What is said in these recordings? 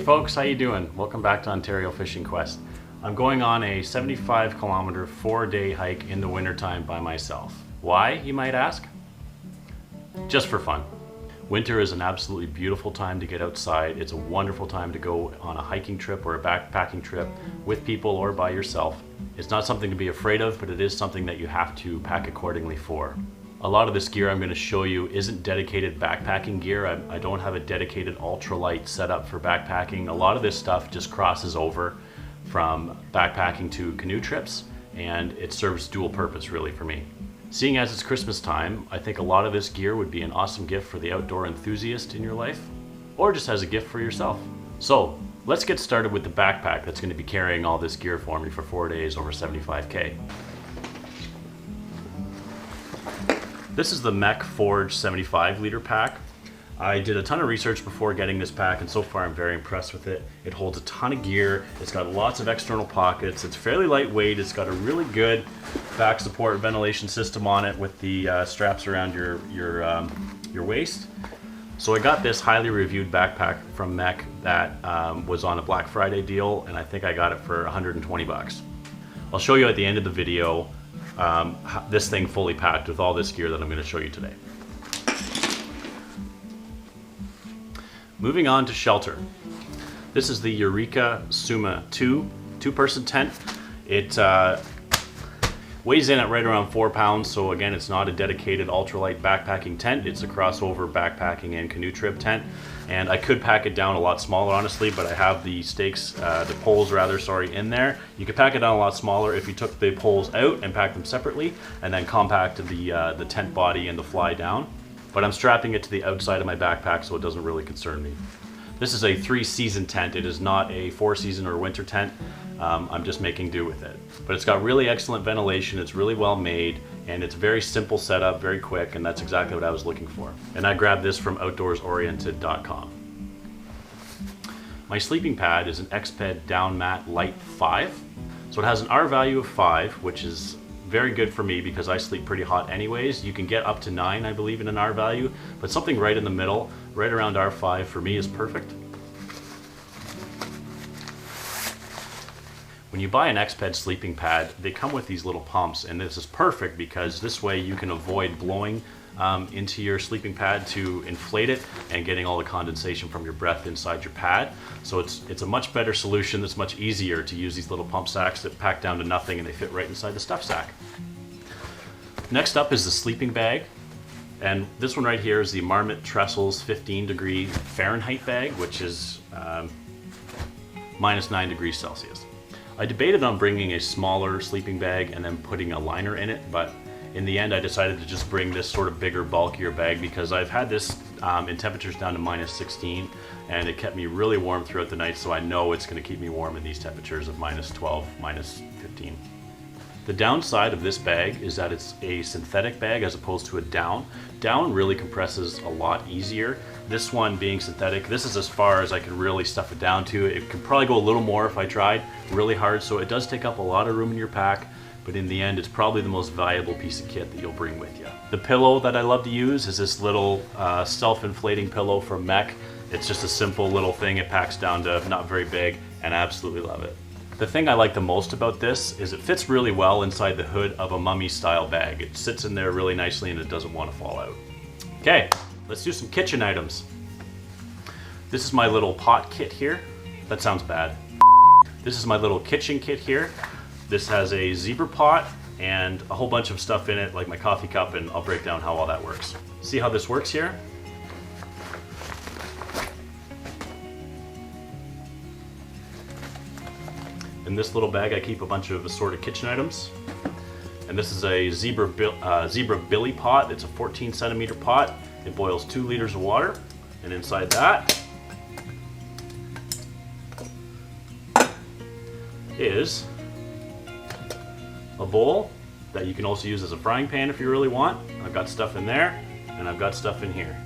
folks, how you doing? Welcome back to Ontario Fishing Quest. I'm going on a 75-kilometer 4-day hike in the wintertime by myself. Why, you might ask? Just for fun. Winter is an absolutely beautiful time to get outside. It's a wonderful time to go on a hiking trip or a backpacking trip with people or by yourself. It's not something to be afraid of, but it is something that you have to pack accordingly for. A lot of this gear I'm going to show you isn't dedicated backpacking gear. I don't have a dedicated ultralight setup for backpacking. A lot of this stuff just crosses over from backpacking to canoe trips, and it serves dual purpose really for me. Seeing as it's Christmas time, I think a lot of this gear would be an awesome gift for the outdoor enthusiast in your life, or just as a gift for yourself. So let's get started with the backpack that's going to be carrying all this gear for me for 4 days over 75K. This is the Mec Forge 75-liter pack. I did a ton of research before getting this pack, and so far I'm very impressed with it. It holds a ton of gear. It's got lots of external pockets. It's fairly lightweight. It's got a really good back support ventilation system on it with the straps around your waist. So I got this highly reviewed backpack from Mec that was on a Black Friday deal, and I think I got it for 120 bucks. I'll show you at the end of the video this thing fully packed with all this gear that I'm going to show you today. Moving on to shelter. This is the Eureka Suma 2-person tent. It weighs in at right around 4 pounds, so again, it's not a dedicated ultralight backpacking tent. It's a crossover backpacking and canoe trip tent. And I could pack it down a lot smaller, honestly, but I have the the poles in there. You could pack it down a lot smaller if you took the poles out and packed them separately, and then compacted the tent body and the fly down. But I'm strapping it to the outside of my backpack, so it doesn't really concern me. This is a 3-season tent. It is not a 4-season or winter tent. I'm just making do with it. But it's got really excellent ventilation, it's really well made, and it's a very simple setup, very quick, and that's exactly what I was looking for. And I grabbed this from outdoorsoriented.com. My sleeping pad is an Exped Downmat Lite 5. So it has an R value of 5, which is very good for me because I sleep pretty hot anyways. You can get up to 9, I believe, in an R value, but something right in the middle, right around R5 for me is perfect. When you buy an Exped sleeping pad, they come with these little pumps, and this is perfect because this way you can avoid blowing into your sleeping pad to inflate it and getting all the condensation from your breath inside your pad. So it's a much better solution. It's much easier to use these little pump sacks that pack down to nothing, and they fit right inside the stuff sack. Next up is the sleeping bag. And this one right here is the Marmot Trestles 15-degree Fahrenheit bag, which is minus 9 degrees Celsius. I debated on bringing a smaller sleeping bag and then putting a liner in it, but in the end I decided to just bring this sort of bigger, bulkier bag because I've had this in temperatures down to minus 16, and it kept me really warm throughout the night, so I know it's going to keep me warm in these temperatures of minus 12, minus 15. The downside of this bag is that it's a synthetic bag as opposed to a down. Down really compresses a lot easier. This one being synthetic, this is as far as I can really stuff it down to. It could probably go a little more if I tried really hard, so it does take up a lot of room in your pack, but in the end it's probably the most valuable piece of kit that you'll bring with you. The pillow that I love to use is this little self-inflating pillow from Mec. It's just a simple little thing. It packs down to not very big, and I absolutely love it. The thing I like the most about this is it fits really well inside the hood of a mummy style bag. It sits in there really nicely and it doesn't want to fall out. Okay, let's do some kitchen items. This is my little pot kit here. That sounds bad. This is my little kitchen kit here. This has a zebra pot and a whole bunch of stuff in it, like my coffee cup, and I'll break down how all that works. See how this works here? In this little bag I keep a bunch of assorted kitchen items. And this is a zebra billy pot. It's a 14 centimeter pot. It boils 2 liters of water. And inside that is a bowl that you can also use as a frying pan if you really want. I've got stuff in there, and I've got stuff in here.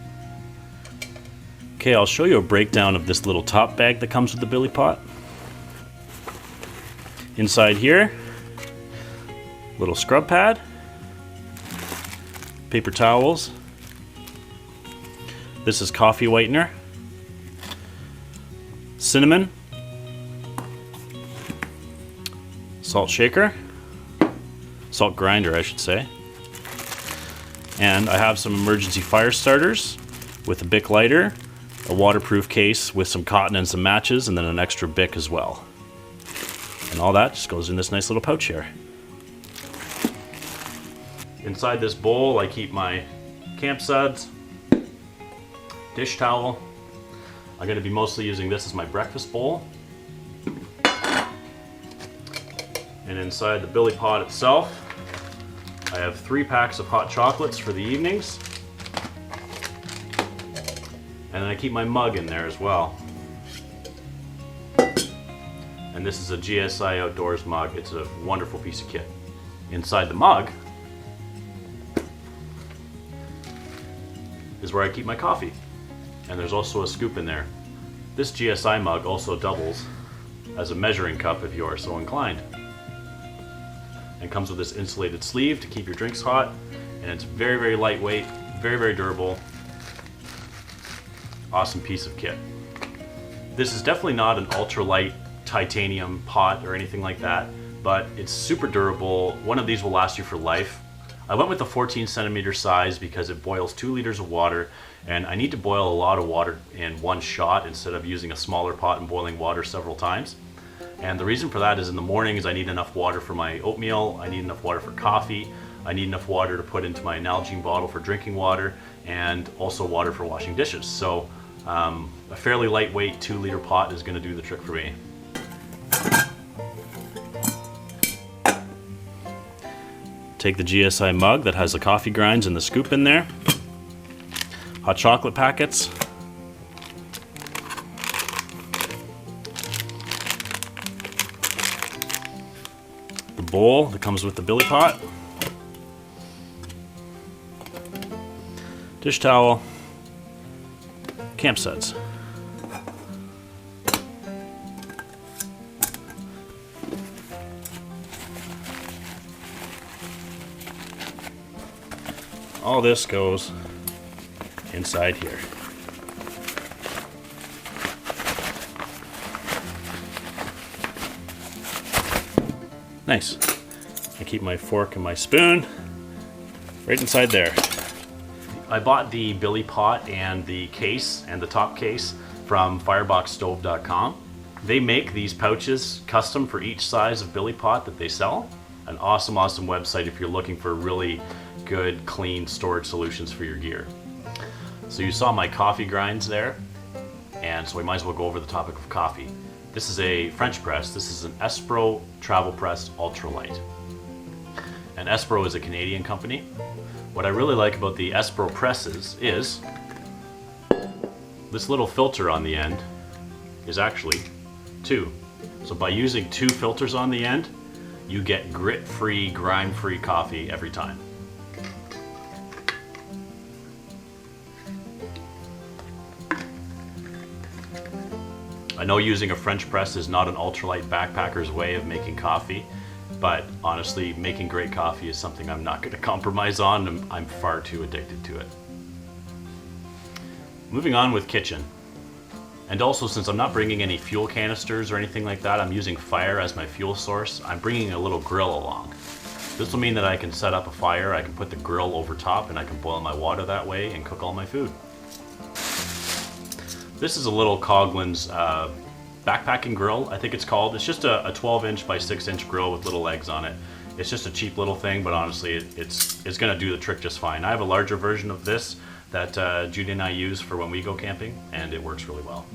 Okay, I'll show you a breakdown of this little top bag that comes with the billy pot. Inside here, little scrub pad, paper towels. This is coffee whitener, cinnamon, salt shaker, salt grinder I should say, and I have some emergency fire starters with a Bic lighter, a waterproof case with some cotton and some matches, and then an extra Bic as well. And all that just goes in this nice little pouch here. Inside this bowl I keep my camp suds, dish towel. I'm going to be mostly using this as my breakfast bowl. And inside the billy pot itself, I have 3 packs of hot chocolates for the evenings. And then I keep my mug in there as well. And this is a GSI Outdoors mug. It's a wonderful piece of kit. Inside the mug is where I keep my coffee. And there's also a scoop in there. This GSI mug also doubles as a measuring cup if you are so inclined. And comes with this insulated sleeve to keep your drinks hot. And it's very, very lightweight, very, very durable. Awesome piece of kit. This is definitely not an ultralight titanium pot or anything like that, but it's super durable. One of these will last you for life. I went with the 14 centimeter size because it boils 2 liters of water, and I need to boil a lot of water in one shot instead of using a smaller pot and boiling water several times. And the reason for that is in the mornings I need enough water for my oatmeal, I need enough water for coffee, I need enough water to put into my Nalgene bottle for drinking water, and also water for washing dishes. So a fairly lightweight 2-liter pot is going to do the trick for me. Take the GSI mug that has the coffee grinds and the scoop in there, hot chocolate packets, the bowl that comes with the billy pot, dish towel, camp suds. All this goes inside here. Nice. I keep my fork and my spoon right inside there. I bought the billy pot and the case and the top case from fireboxstove.com. They make these pouches custom for each size of billy pot that they sell. An awesome, awesome website if you're looking for really good, clean storage solutions for your gear. So you saw my coffee grinds there, and so we might as well go over the topic of coffee. This is a French press. This is an Espro travel press Ultralight. And Espro is a Canadian company. What I really like about the Espro presses is this little filter on the end is actually 2. So by using 2 filters on the end, you get grit-free, grime-free coffee every time. I know using a French press is not an ultralight backpacker's way of making coffee, but honestly, making great coffee is something I'm not going to compromise on, and I'm far too addicted to it. Moving on with kitchen. And also, since I'm not bringing any fuel canisters or anything like that, I'm using fire as my fuel source. I'm bringing a little grill along. This will mean that I can set up a fire, I can put the grill over top, and I can boil my water that way and cook all my food. This is a little Coghlans backpacking grill, I think it's called. It's just a 12-inch by 6-inch grill with little legs on it. It's just a cheap little thing, but honestly, it's going to do the trick just fine. I have a larger version of this that Judy and I use for when we go camping, and it works really well.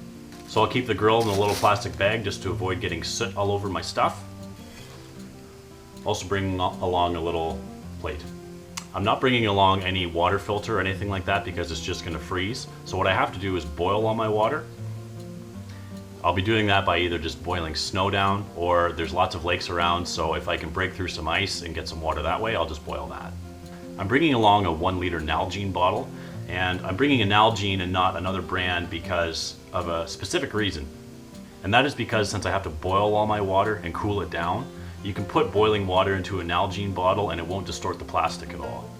So I'll keep the grill in a little plastic bag just to avoid getting soot all over my stuff. Also bringing along a little plate. I'm not bringing along any water filter or anything like that because it's just going to freeze. So what I have to do is boil all my water. I'll be doing that by either just boiling snow down, or there's lots of lakes around, so if I can break through some ice and get some water that way, I'll just boil that. I'm bringing along a 1-liter Nalgene bottle, and I'm bringing a Nalgene and not another brand because of a specific reason. And that is because since I have to boil all my water and cool it down, you can put boiling water into a Nalgene bottle and it won't distort the plastic at all.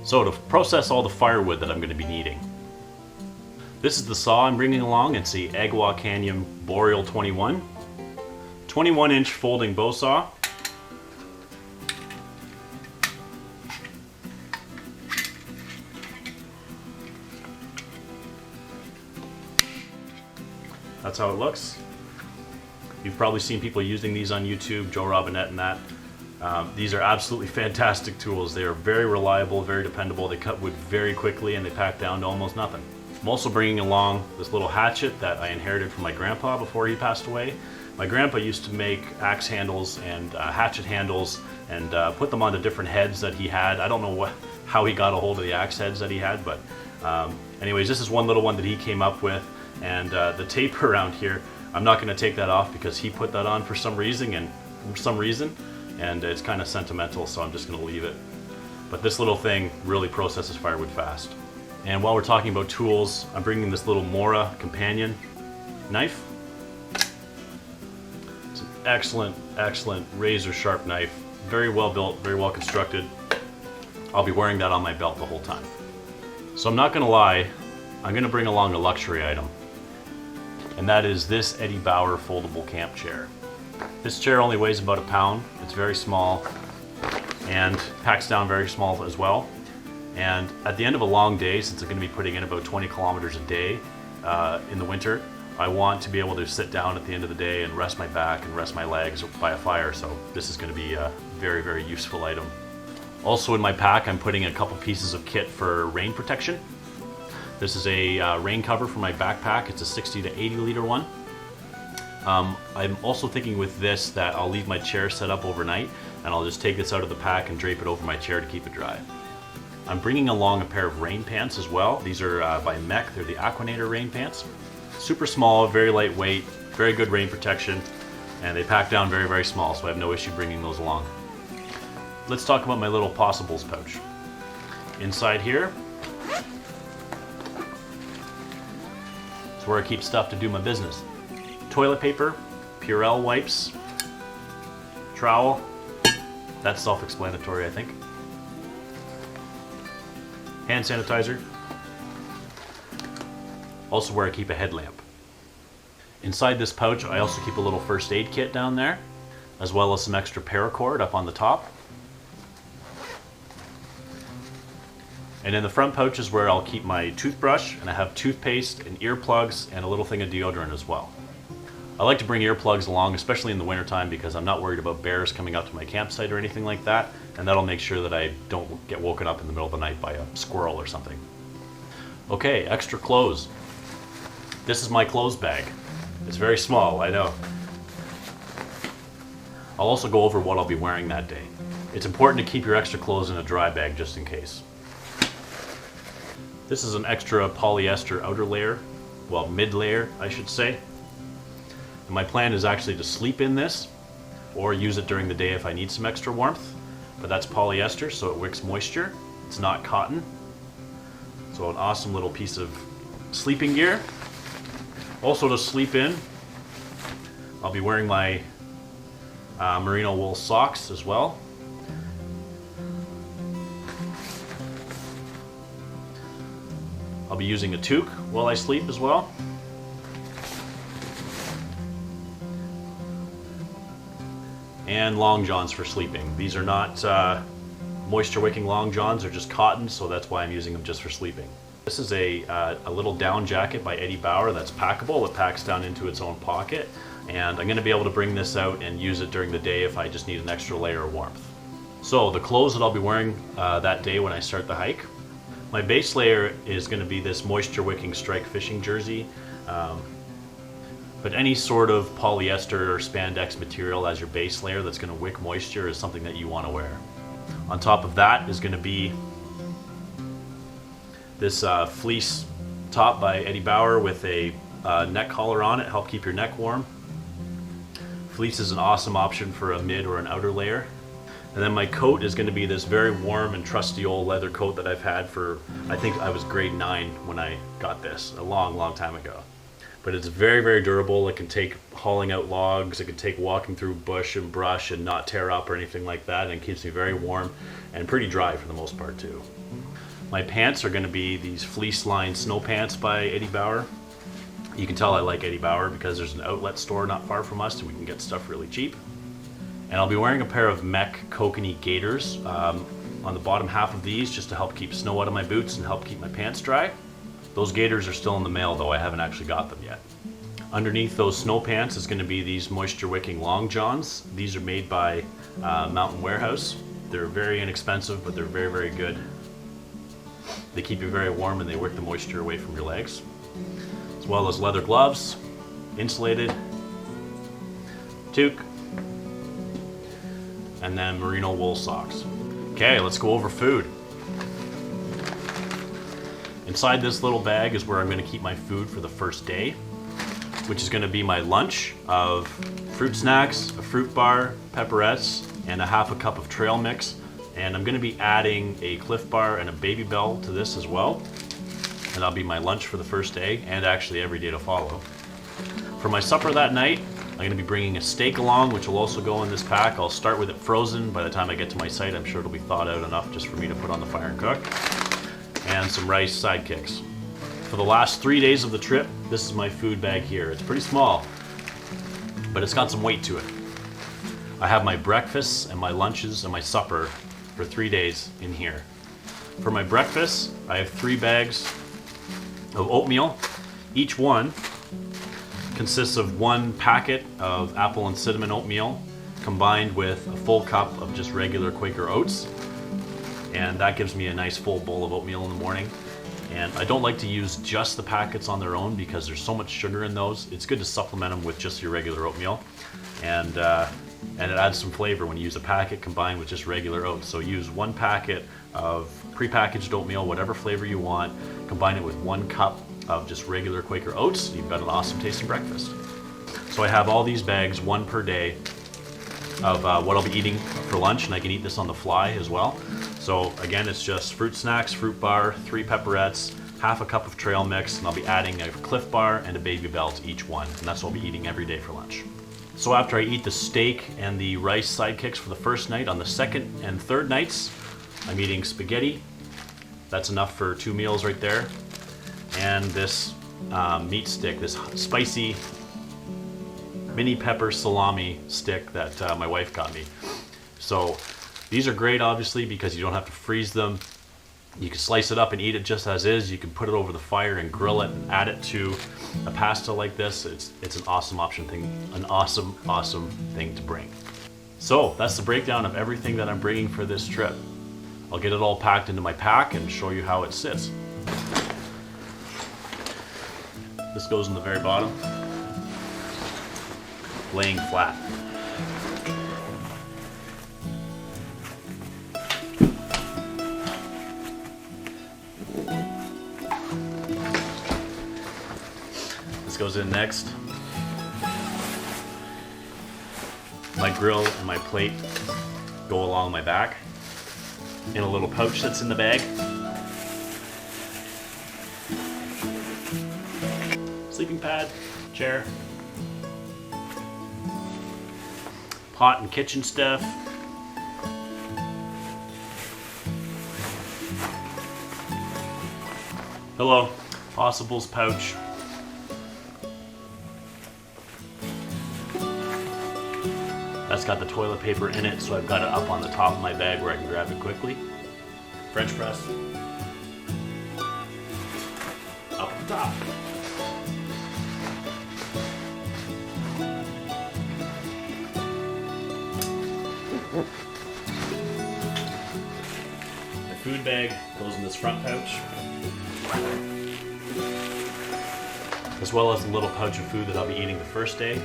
So to process all the firewood that I'm going to be needing, This is the saw I'm bringing along. It's the Agawa Canyon Borreal 21-inch folding bow saw. That's how it looks. You've probably seen people using these on YouTube, Joe Robinette and that. These are absolutely fantastic tools. They are very reliable, very dependable. They cut wood very quickly and they pack down to almost nothing. I'm also bringing along this little hatchet that I inherited from my grandpa before he passed away. My grandpa used to make axe handles and hatchet handles and put them onto different heads that he had. I don't know how he got a hold of the axe heads that he had, but anyways, this is one little one that he came up with. And the tape around here, I'm not going to take that off because he put that on for some reason, and it's kind of sentimental, so I'm just going to leave it. But this little thing really processes firewood fast. And while we're talking about tools, I'm bringing this little Mora companion knife. It's an excellent razor sharp knife, very well built, very well constructed. I'll be wearing that on my belt the whole time. So I'm not going to lie, I'm going to bring along a luxury item. And that is this Eddie Bauer foldable camp chair. This chair only weighs about a pound. It's very small and packs down very small as well. And at the end of a long day, since I'm going to be putting in about 20 kilometers a day in the winter, I want to be able to sit down at the end of the day and rest my back and rest my legs by a fire. So this is going to be a very, very useful item. Also in my pack, I'm putting a couple pieces of kit for rain protection. This is a rain cover for my backpack. It's a 60 to 80 liter one. I'm also thinking with this that I'll leave my chair set up overnight and I'll just take this out of the pack and drape it over my chair to keep it dry. I'm bringing along a pair of rain pants as well. These are by Mec. They're the Aquanator rain pants. Super small, very lightweight, very good rain protection, and they pack down very, very small, so I have no issue bringing those along. Let's talk about my little Possibles pouch. Inside here, where I keep stuff to do my business. Toilet paper, Purell wipes, trowel, that's self-explanatory I think. Hand sanitizer, also where I keep a headlamp. Inside this pouch I also keep a little first aid kit down there, as well as some extra paracord up on the top. And in the front pouch is where I'll keep my toothbrush, and I have toothpaste and earplugs and a little thing of deodorant as well. I like to bring earplugs along, especially in the wintertime, because I'm not worried about bears coming up to my campsite or anything like that, and that'll make sure that I don't get woken up in the middle of the night by a squirrel or something. Okay, extra clothes. This is my clothes bag. It's very small, I know. I'll also go over what I'll be wearing that day. It's important to keep your extra clothes in a dry bag just in case. This is an extra polyester outer layer, well, mid layer, I should say. And my plan is actually to sleep in this or use it during the day if I need some extra warmth. But that's polyester, so it wicks moisture. It's not cotton. So an awesome little piece of sleeping gear. Also to sleep in, I'll be wearing my merino wool socks as well. I'll be using a toque while I sleep as well. And long johns for sleeping. These are not moisture wicking long johns, they're just cotton, so that's why I'm using them just for sleeping. This is a little down jacket by Eddie Bauer that's packable. It packs down into its own pocket, and I'm going to be able to bring this out and use it during the day if I just need an extra layer of warmth. So the clothes that I'll be wearing that day when I start the hike. My base layer is going to be this moisture wicking strike fishing jersey, but any sort of polyester or spandex material as your base layer that's going to wick moisture is something that you want to wear. On top of that is going to be this fleece top by Eddie Bauer with a neck collar on it, help keep your neck warm. Fleece is an awesome option for a mid or an outer layer. And then my coat is going to be this very warm and trusty old leather coat that I've had for, I think I was grade 9 when I got this, a long, long time ago. But it's very, very durable. It can take hauling out logs, it can take walking through bush and brush and not tear up or anything like that, and it keeps me very warm and pretty dry for the most part too. My pants are going to be these fleece-lined snow pants by Bauer. You can tell I like Bauer because there's an outlet store not far from us and we can get stuff really cheap. And I'll be wearing a pair of Mec Kokanee gaiters on the bottom half of these just to help keep snow out of my boots and help keep my pants dry. Those gaiters are still in the mail though, I haven't actually got them yet. Underneath those snow pants is going to be these moisture wicking long johns. These are made by Mountain Warehouse. They're very inexpensive, but they're very, very good. They keep you very warm and they wick the moisture away from your legs. As well as leather gloves, insulated, toque, and then merino wool socks. Okay, let's go over food. Inside this little bag is where I'm going to keep my food for the first day, which is going to be my lunch of fruit snacks, a fruit bar, pepperettes, and a half a cup of trail mix. And I'm going to be adding a Cliff Bar and a Baby Bell to this as well. And that'll be my lunch for the first day and actually every day to follow. For my supper that night, I'm going to be bringing a steak along, which will also go in this pack. I'll start with it frozen. By the time I get to my site, I'm sure it'll be thawed out enough just for me to put on the fire and cook. And some rice sidekicks. For the last 3 days of the trip, this is my food bag here. It's pretty small, but it's got some weight to it. I have my breakfasts and my lunches and my supper for 3 days in here. For my breakfast, I have 3 bags of oatmeal. Each one consists of 1 packet of apple and cinnamon oatmeal combined with a full cup of just regular Quaker oats. And that gives me a nice full bowl of oatmeal in the morning. And I don't like to use just the packets on their own because there's so much sugar in those. It's good to supplement them with just your regular oatmeal. And it adds some flavor when you use a packet combined with just regular oats. So use 1 packet of prepackaged oatmeal, whatever flavor you want, combine it with 1 cup of just regular Quaker oats, you've got an awesome tasting breakfast. So I have all these bags, 1 per day, of what I'll be eating for lunch, and I can eat this on the fly as well. So again, it's just fruit snacks, fruit bar, 3 pepperettes, half a cup of trail mix, and I'll be adding a Cliff Bar and a Baby Bell to each one, and that's what I'll be eating every day for lunch. So after I eat the steak and the rice sidekicks for the first night, on the second and third nights, I'm eating spaghetti. That's enough for 2 meals right there. And this meat stick, this spicy mini pepper salami stick that my wife got me. So these are great obviously because you don't have to freeze them. You can slice it up and eat it just as is. You can put it over the fire and grill it and add it to a pasta like this. It's an awesome an awesome thing to bring. So that's the breakdown of everything that I'm bringing for this trip. I'll get it all packed into my pack and show you how it sits. This goes in the very bottom, laying flat. Goes in next. My grill and my plate go along my back in a little pouch that's in the bag. Sleeping pad, chair, pot and kitchen stuff. Hello, Possibles pouch. That's got the toilet paper in it, so I've got it up on the top of my bag where I can grab it quickly. French press. Up the top. My food bag goes in this front pouch, as well as a little pouch of food that I'll be eating the first day.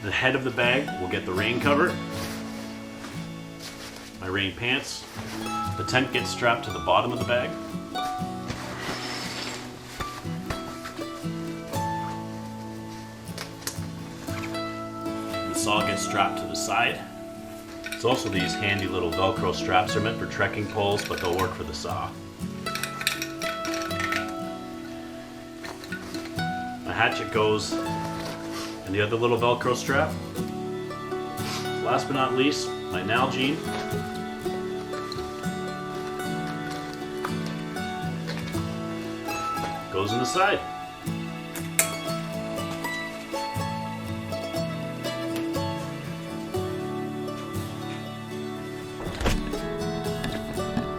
The head of the bag will get the rain cover, my rain pants. The tent gets strapped to the bottom of the bag. The saw gets strapped to the side. There's also these handy little Velcro straps. They're meant for trekking poles, but they'll work for the saw. My hatchet goes and the other little Velcro strap. last but not least, my Nalgene. Goes in the side.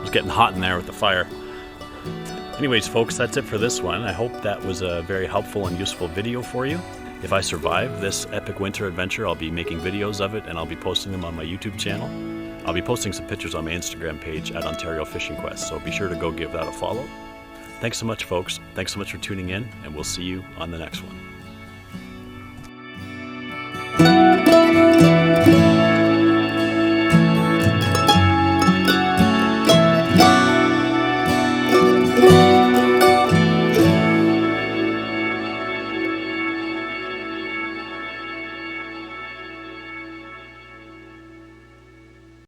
It's getting hot in there with the fire. Anyways, folks, that's it for this one. I hope that was a very helpful and useful video for you. If I survive this epic winter adventure, I'll be making videos of it and I'll be posting them on my YouTube channel. I'll be posting some pictures on my Instagram page at Ontario Fishing Quest, so be sure to go give that a follow. Thanks so much, folks. Thanks so much for tuning in, and we'll see you on the next one.